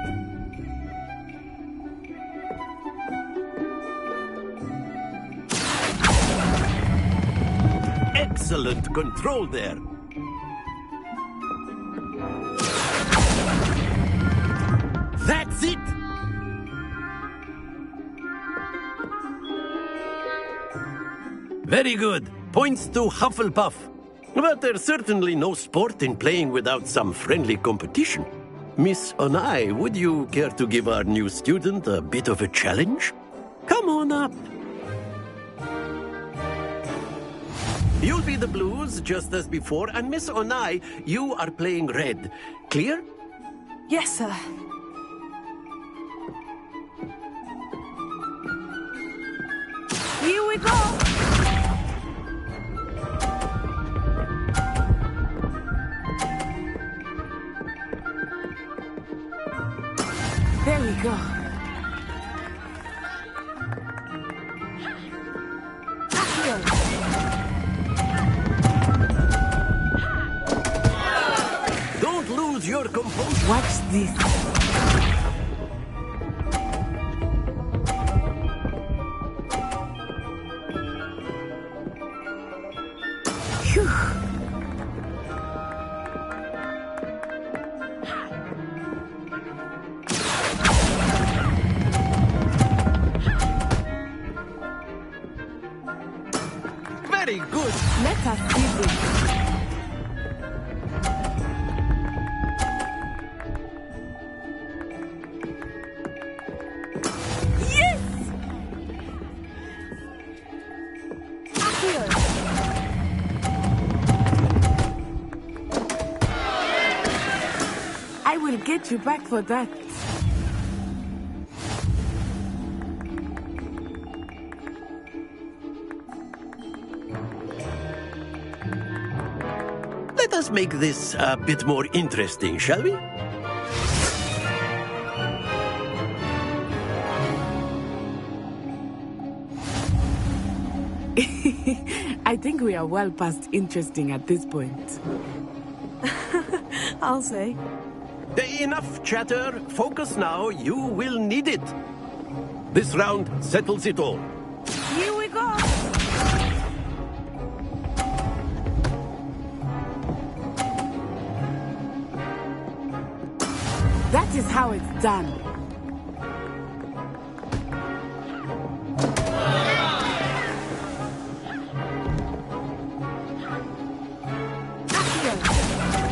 F: Excellent control there. That's it! Very good. Points to Hufflepuff. But there's certainly no sport in playing without some friendly competition. Miss Onai, would you care to give our new student a bit of a challenge? Come on up. You'll be the blues, just as before, and Miss Onai, you are playing red. Clear?
K: Yes, sir.
P: Here we go! There we go.
F: Don't lose your composure.
P: Watch this. Phew.
F: Very good.
P: Let us see this. Yes! I will get you back for that.
F: Let us make this a bit more interesting, shall we?
P: I think we are well past interesting at this point.
K: I'll say.
F: Enough chatter. Focus now. You will need it. This round settles it all.
P: Here we go. That is how it's done.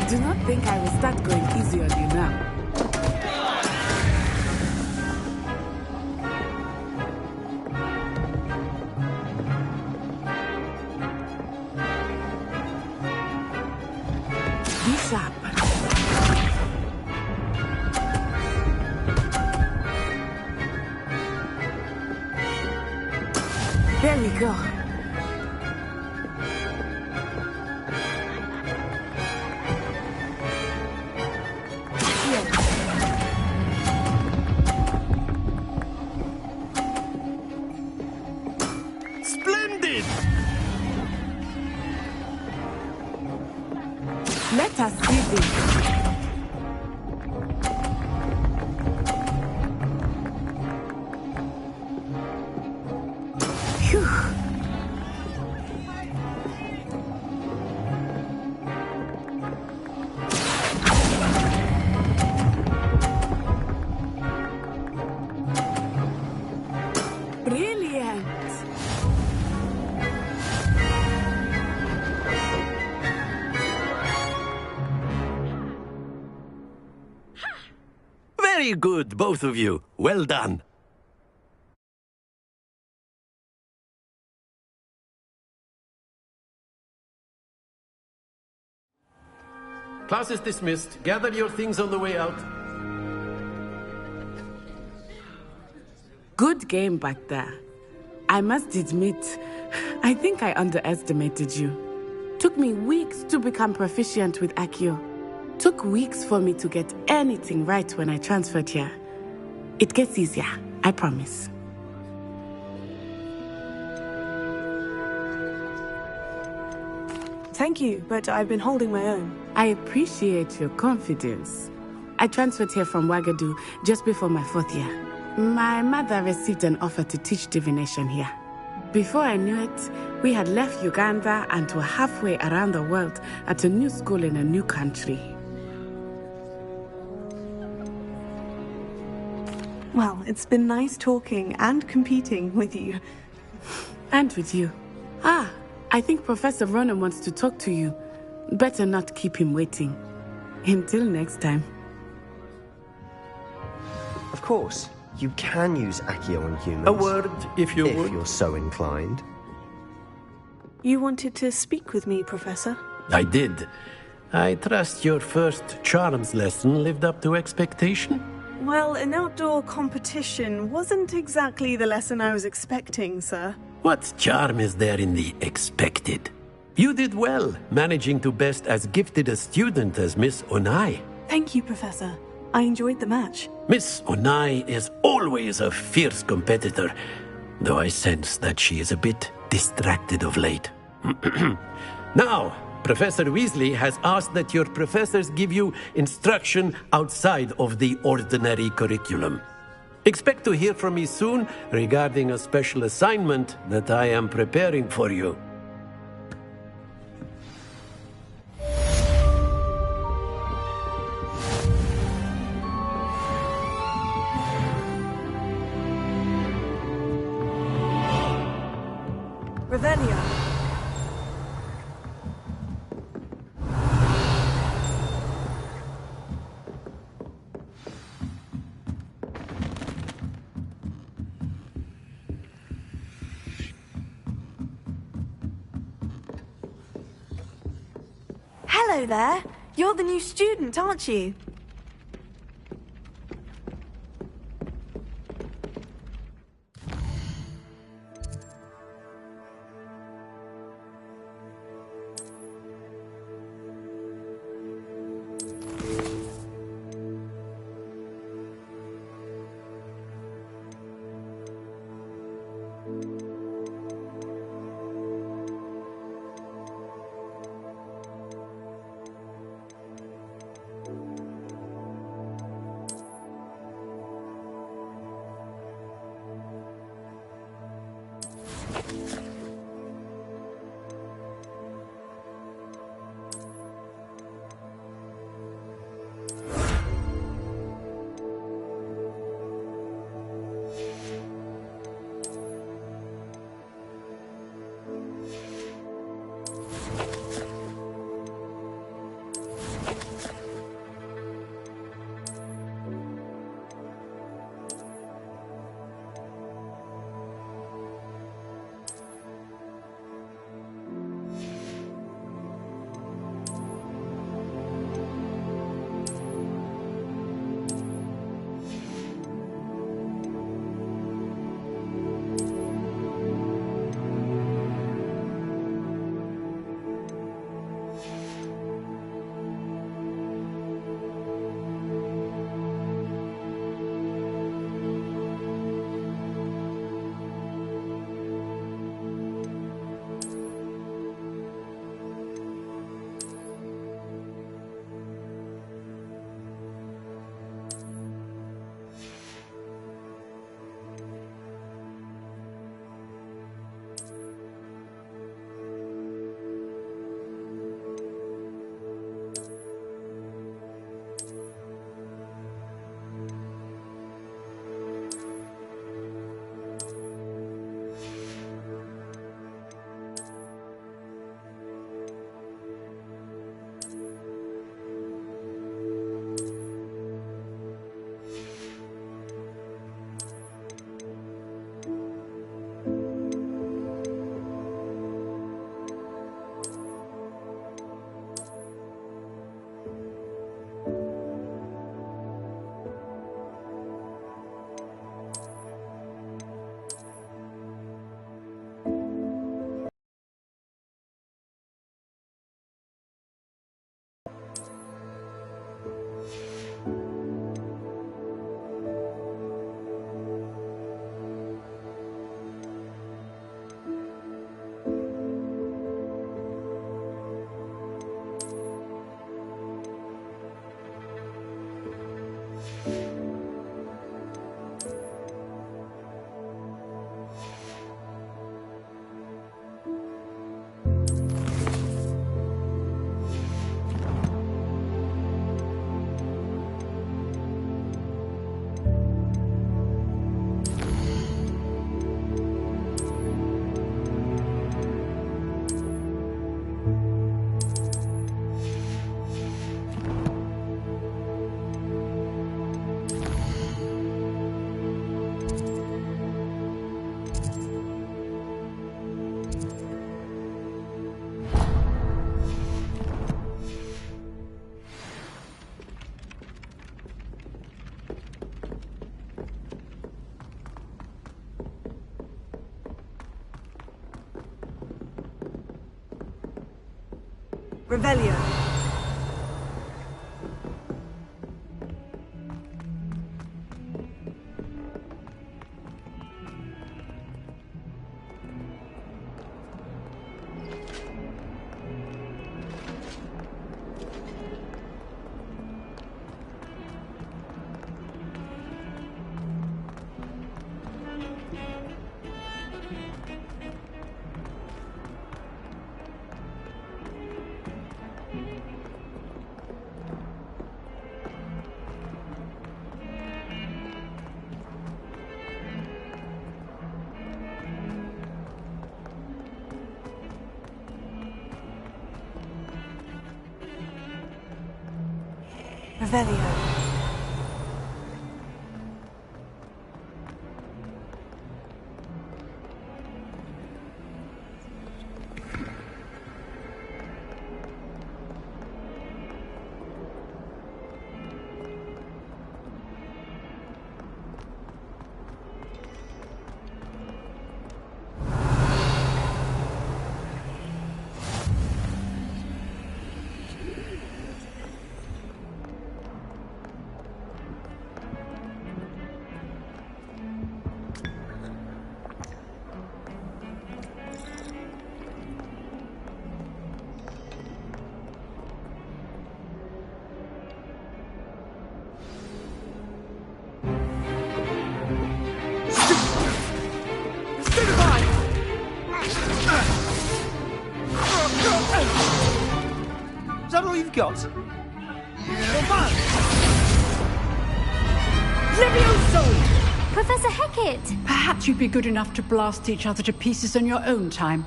P: Do not think I will start going easy on you now. Be sharp. There we go.
F: Splendid!
P: Let us see this. Phew. Brilliant.
F: Very good, both of you. Well done. Class is dismissed. Gather your things on the way out.
P: Good game back there. I must admit, I think I underestimated you. Took me weeks to become proficient with Accio. Took weeks for me to get anything right when I transferred here. It gets easier, I promise.
B: Thank you, but I've been holding my own.
P: I appreciate your confidence. I transferred here from Wagadu just before my 4th year. My mother received an offer to teach divination here. Before I knew it, we had left Uganda and were halfway around the world at a new school in a new country.
B: Well, it's been nice talking and competing with you.
P: And with you. Ah, I think Professor Ronan wants to talk to you. Better not keep him waiting. Until next time.
Q: Of course, you can use Accio on humans.
F: A word, if you would.
Q: If you're so inclined.
B: You wanted to speak with me, Professor?
F: I did. I trust your first charms lesson lived up to expectation?
B: Well, an outdoor competition wasn't exactly the lesson I was expecting, sir.
F: What charm is there in the expected? You did well, managing to best as gifted a student as Miss Onai.
B: Thank you, Professor. I enjoyed the match.
F: Miss Onai is always a fierce competitor, though I sense that she is a bit distracted of late. Now, Professor Weasley has asked that your professors give you instruction outside of the ordinary curriculum. Expect to hear from me soon regarding a special assignment that I am preparing for you.
B: Revelio.
L: Hello there. You're the new student, aren't you?
R: Revelio. Revelio.
A: Is that all you've got?
S: Levioso!
T: Professor Hecat!
S: Perhaps you'd be good enough to blast each other to pieces in your own time.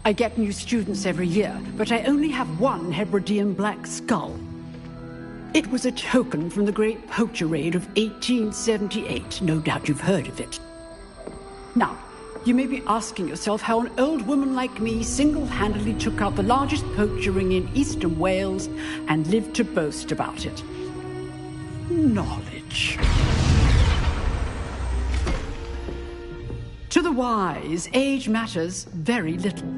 S: I get new students every year, but I only have one Hebridean black skull. It was a token from the Great Poacher Raid of 1878. No doubt you've heard of it. Now, you may be asking yourself how an old woman like me single-handedly took out the largest poacher ring in eastern Wales and lived to boast about it. Knowledge. To the wise, age matters very little.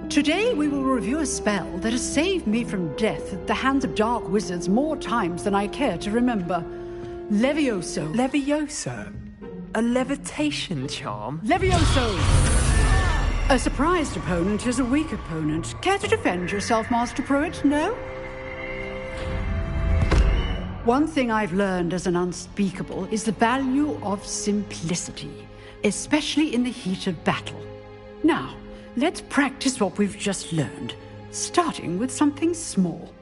S: Today we will review a spell that has saved me from death at the hands of dark wizards more times than I care to remember. Levioso.
K: Levioso? A levitation charm?
S: Levioso! A surprised opponent is a weak opponent. Care to defend yourself, Master Pruitt? No? One thing I've learned as an unspeakable is the value of simplicity, especially in the heat of battle. Now, let's practice what we've just learned, starting with something small.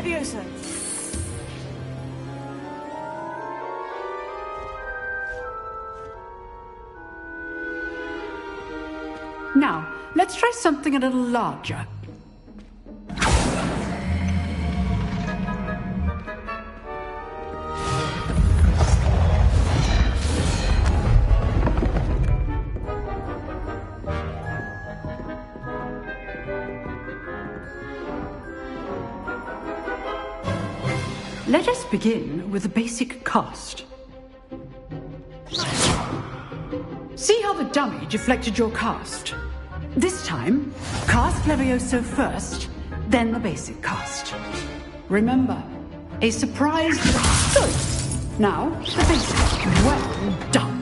B: Leviosa!
S: Now, let's try something a little larger. Let us begin with the basic cast. See how the dummy deflected your cast? This time, cast Levioso first, then the basic cast. Remember, a surprise... Good! Now, the basic. Well done.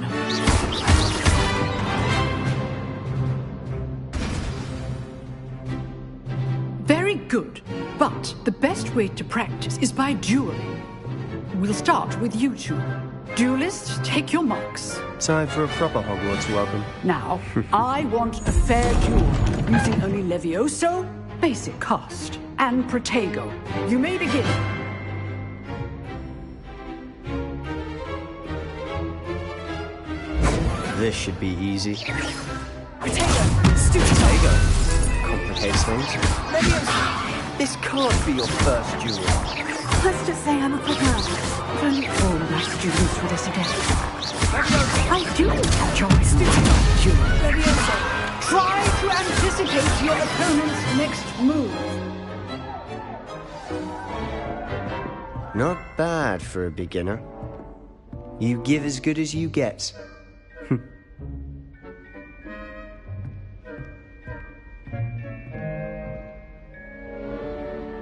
S: Very good, but the best way to practice is by dueling. We'll start with you two. Duelists, take your marks.
Q: Time for a proper Hogwarts welcome.
S: Now, I want a fair duel, using only Levioso, basic cast, and Protego. You may begin.
Q: This should be easy.
B: Protego! Stupid!
Q: Protego complicates things.
B: Leviosa!
Q: This can't be your first duel.
B: Let's just say I'm a quick learner.
S: If only all my students were this adept. I do enjoy stupid duel.
B: Leviosa!
S: Try to anticipate your opponent's next move.
Q: Not bad for a beginner. You give as good as you get.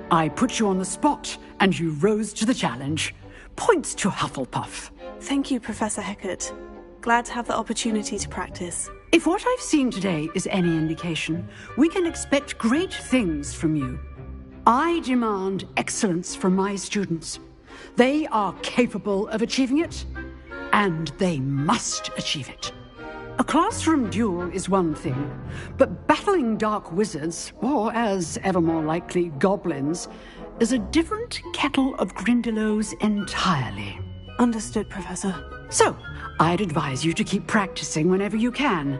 S: I put you on the spot, and you rose to the challenge. Points to Hufflepuff.
B: Thank you, Professor Hecat. Glad to have the opportunity to practice.
S: If what I've seen today is any indication, we can expect great things from you. I demand excellence from my students. They are capable of achieving it, and they must achieve it. A classroom duel is one thing, but battling dark wizards, or as ever more likely, goblins, is a different kettle of Grindylows entirely.
B: Understood, Professor.
S: So, I'd advise you to keep practicing whenever you can.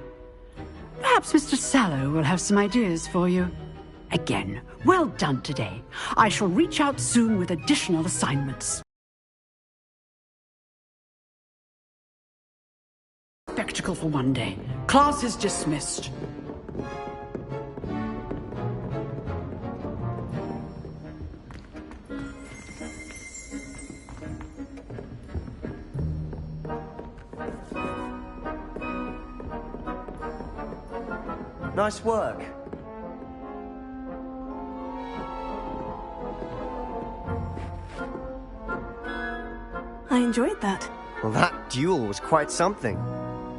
S: Perhaps Mr. Sallow will have some ideas for you. Again, well done today. I shall reach out soon with additional assignments. Spectacle for one day. Class is dismissed.
Q: Nice work.
B: I enjoyed that.
Q: Well, that duel was quite something.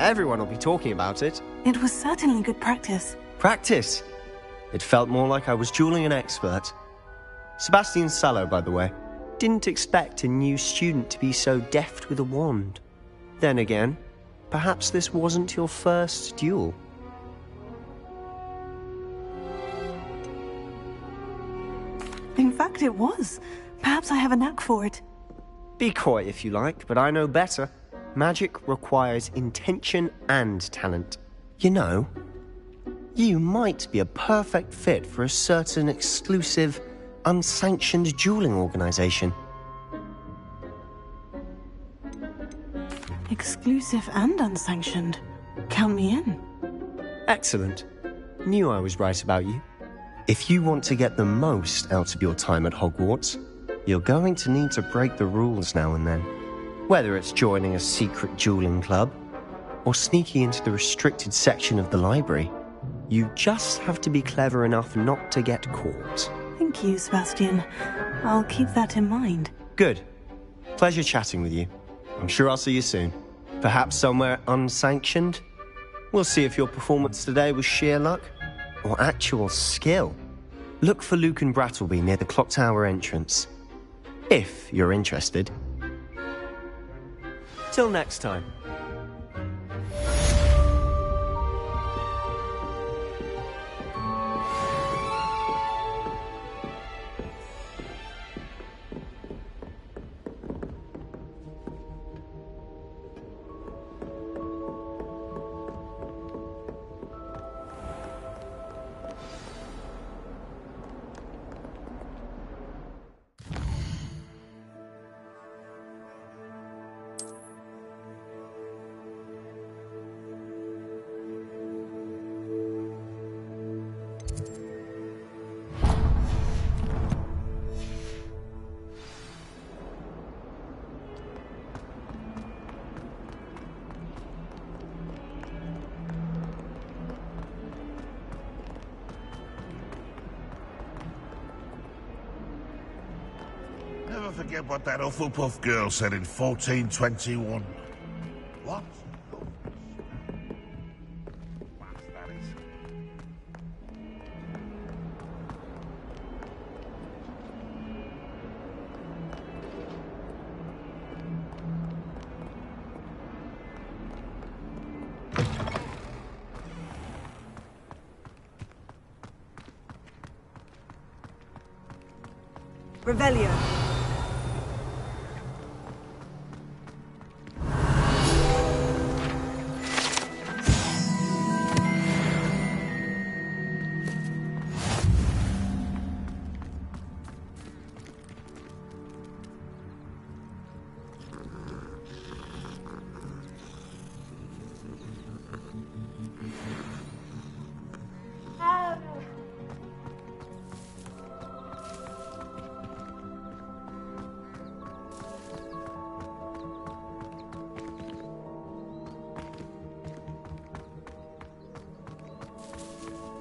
Q: Everyone will be talking about it.
B: It was certainly good practice.
Q: Practice? It felt more like I was dueling an expert. Sebastian Sallow, by the way. Didn't expect a new student to be so deft with a wand. Then again, perhaps this wasn't your first duel.
B: In fact, it was. Perhaps I have a knack for it.
Q: Be coy if you like, but I know better. Magic requires intention and talent. You know, you might be a perfect fit for a certain exclusive, unsanctioned dueling organization.
B: Exclusive and unsanctioned. Count me in.
Q: Excellent. Knew I was right about you. If you want to get the most out of your time at Hogwarts, you're going to need to break the rules now and then. Whether it's joining a secret dueling club, or sneaking into the restricted section of the library, you just have to be clever enough not to get caught.
B: Thank you, Sebastian. I'll keep that in mind.
Q: Good. Pleasure chatting with you. I'm sure I'll see you soon. Perhaps somewhere unsanctioned? We'll see if your performance today was sheer luck or actual skill. Look for Luke and Brattleby near the clock tower entrance. If you're interested. Till next time.
R: never forget what that Hufflepuff girl said in 1421. What?
T: Revelio.